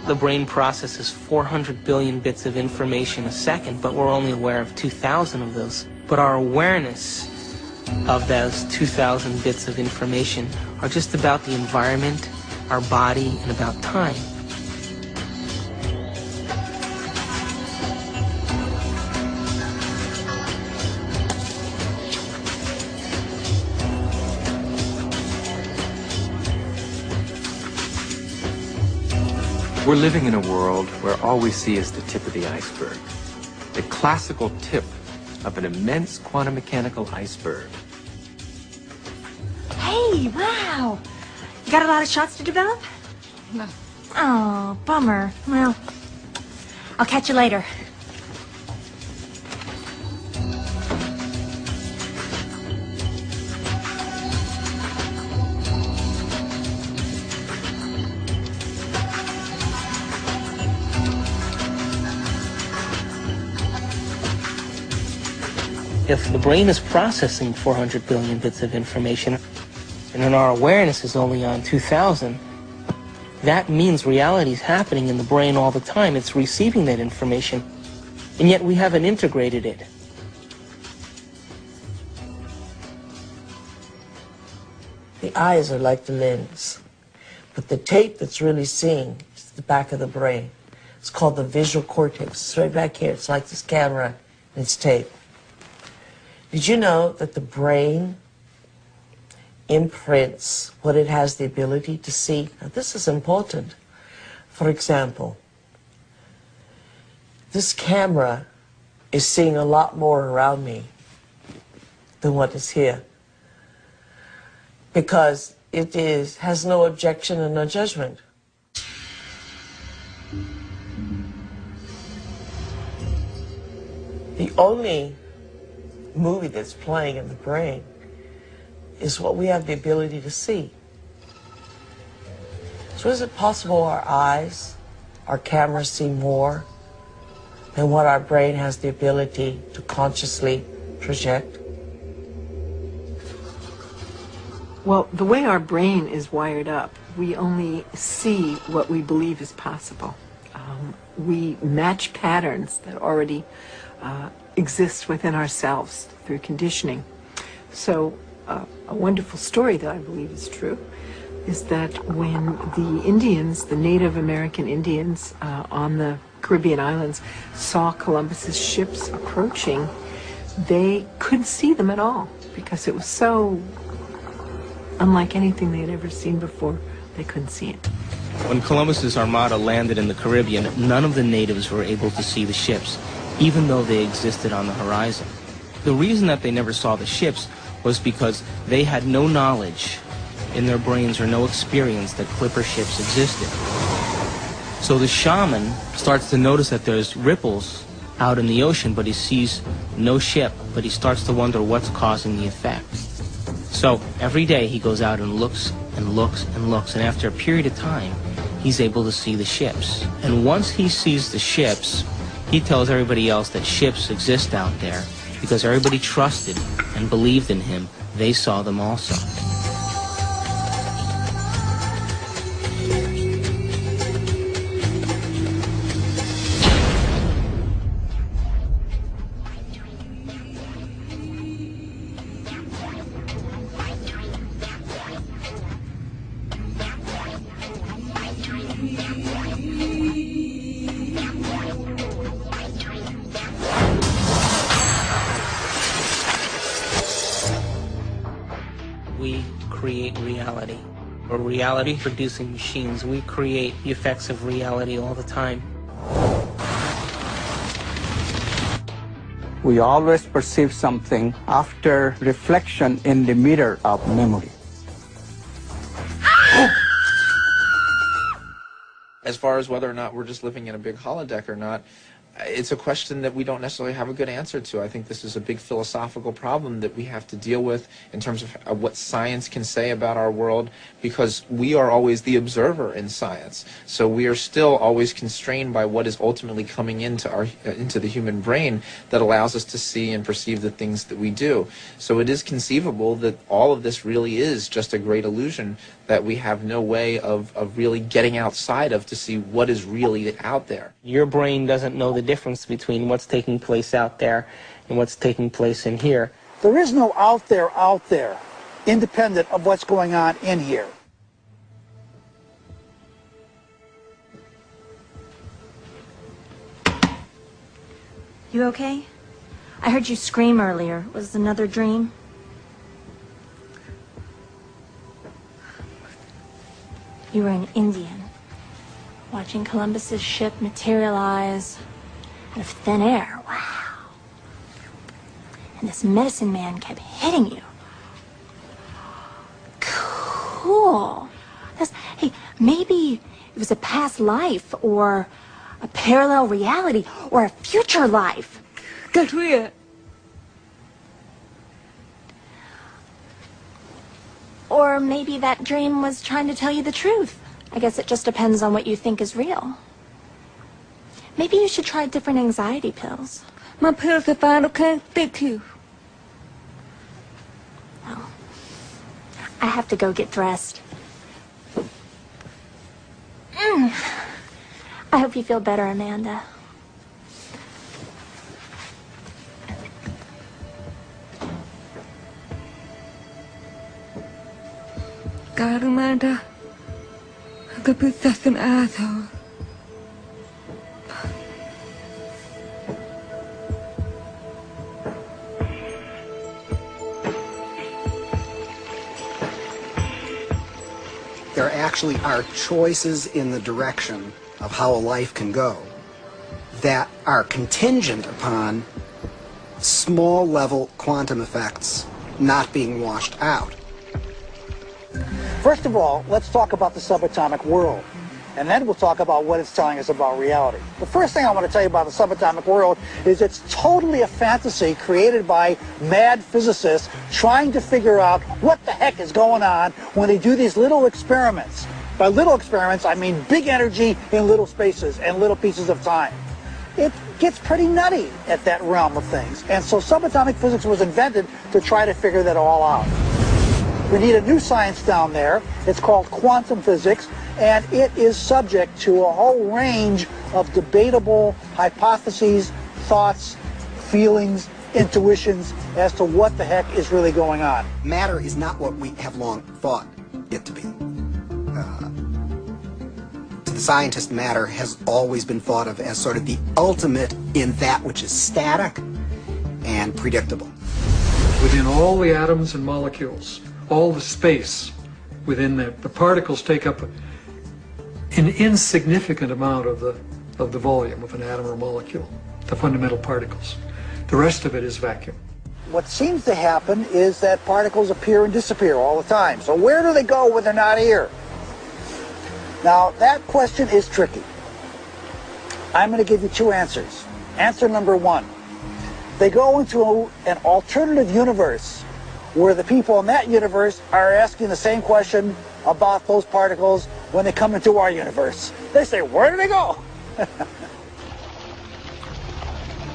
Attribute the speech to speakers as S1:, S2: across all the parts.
S1: The brain processes 400 billion bits of information a second, but we're only aware of 2,000 of those. But our awareness of those 2,000 bits of information are just about the environment, our body, and about time.
S2: We're living in a world where all we see is the tip of the iceberg. The classical tip of an immense quantum mechanical iceberg.
S3: Hey, wow! You got a lot of shots to develop?
S4: No.
S3: Oh, bummer. Well, I'll catch you later.
S1: If the brain is processing 400 billion bits of information, and then our awareness is only on 2,000, that means reality is happening in the brain all the time. It's receiving that information, and yet we haven't integrated it.
S5: The eyes are like the lens, but the tape that's really seeing is the back of the brain. It's called the visual cortex. It's right back here. It's like this camera, and it's tape. Did you know that the brain imprints what it has the ability to see? Now, this is important. For example, this camera is seeing a lot more around me than what is here, because it has no objection and no judgment. The only movie that's playing in the brain is what we have the ability to see. So is it possible our eyes, our cameras see more than what our brain has the ability to consciously project?
S4: Well, the way our brain is wired up, we only see what we believe is possible. We match patterns that already exist within ourselves through conditioning. So a wonderful story that I believe is true is that when the Indians, the Native American Indians on the Caribbean islands saw Columbus's ships approaching, they couldn't see them at all because it was so unlike anything they had ever seen before. They couldn't see it.
S1: When Columbus's armada landed in the Caribbean, none of the natives were able to see the ships, even though they existed on the horizon. The reason that they never saw the ships was because they had no knowledge in their brains or no experience that clipper ships existed. So the shaman starts to notice that there's ripples out in the ocean, but he sees no ship, but he starts to wonder what's causing the effect. So every day he goes out and looks and looks and looks, and after a period of time, he's able to see the ships. And once he sees the ships, he tells everybody else that ships exist out there because everybody trusted and believed in him. They saw them also. We create reality. We're reality-producing machines. We create the effects of reality all the time.
S6: We always perceive something after reflection in the mirror of memory.
S7: As far as whether or not we're just living in a big holodeck or not, it's a question that we don't necessarily have a good answer to. I think this is a big philosophical problem that we have to deal with in terms of what science can say about our world, because we are always the observer in science. So we are still always constrained by what is ultimately coming into the human brain that allows us to see and perceive the things that we do. So it is conceivable that all of this really is just a great illusion that we have no way of really getting outside of to see what is really out there.
S1: Your brain doesn't know the difference between what's taking place out there and what's taking place in here.
S8: There is no out there, independent of what's going on in here.
S3: You okay? I heard you scream earlier. Was it another dream? You were an Indian, watching Columbus's ship materialize out of thin air. Wow. And this medicine man kept hitting you. Cool. Hey, maybe it was a past life, or a parallel reality, or a future life. That's weird. Or maybe that dream was trying to tell you the truth. I guess it just depends on what you think is real. Maybe you should try different anxiety pills. My pills are fine, okay? Thank you. Oh. I have to go get dressed. I hope you feel better, Amanda.
S9: God, Amanda, I could be such an asshole.
S10: There actually are choices in the direction of how a life can go that are contingent upon small level quantum effects not being washed out.
S8: First of all, let's talk about the subatomic world, and then we'll talk about what it's telling us about reality. The first thing I want to tell you about the subatomic world is it's totally a fantasy created by mad physicists trying to figure out what the heck is going on when they do these little experiments. By little experiments, I mean big energy in little spaces and little pieces of time. It gets pretty nutty at that realm of things, and so subatomic physics was invented to try to figure that all out. We need a new science down there. It's called quantum physics, and it is subject to a whole range of debatable hypotheses, thoughts, feelings, intuitions as to what the heck is really going on.
S10: Matter is not what we have long thought it to be. To the scientist, matter has always been thought of as sort of the ultimate in that which is static and predictable.
S11: Within all the atoms and molecules, all the space within the particles take up an insignificant amount of the volume of an atom or molecule, the fundamental particles. The rest of it is vacuum.
S8: What seems to happen is that particles appear and disappear all the time. So where do they go when they're not here? Now, that question is tricky. I'm going to give you two answers. Answer number one, they go into an alternative universe where the people in that universe are asking the same question about those particles when they come into our universe. They say, where do they go?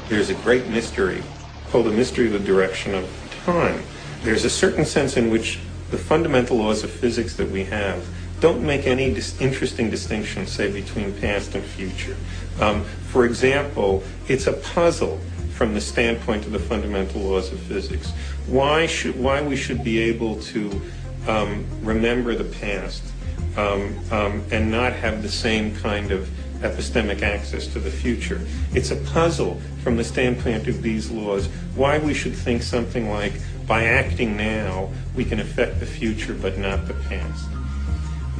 S12: There's a great mystery called the mystery of the direction of time. There's a certain sense in which the fundamental laws of physics that we have don't make any interesting distinction, say, between past and future. For example, it's a puzzle from the standpoint of the fundamental laws of physics. Why we should be able to remember the past and not have the same kind of epistemic access to the future. It's a puzzle from the standpoint of these laws why we should think something like, by acting now, we can affect the future but not the past.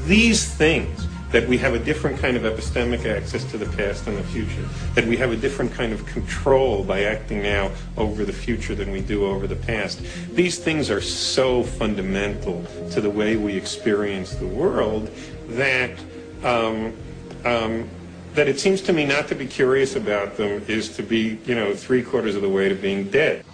S12: These things, that we have a different kind of epistemic access to the past and the future, that we have a different kind of control by acting now over the future than we do over the past. These things are so fundamental to the way we experience the world that that it seems to me not to be curious about them is to be, 3/4 of the way to being dead.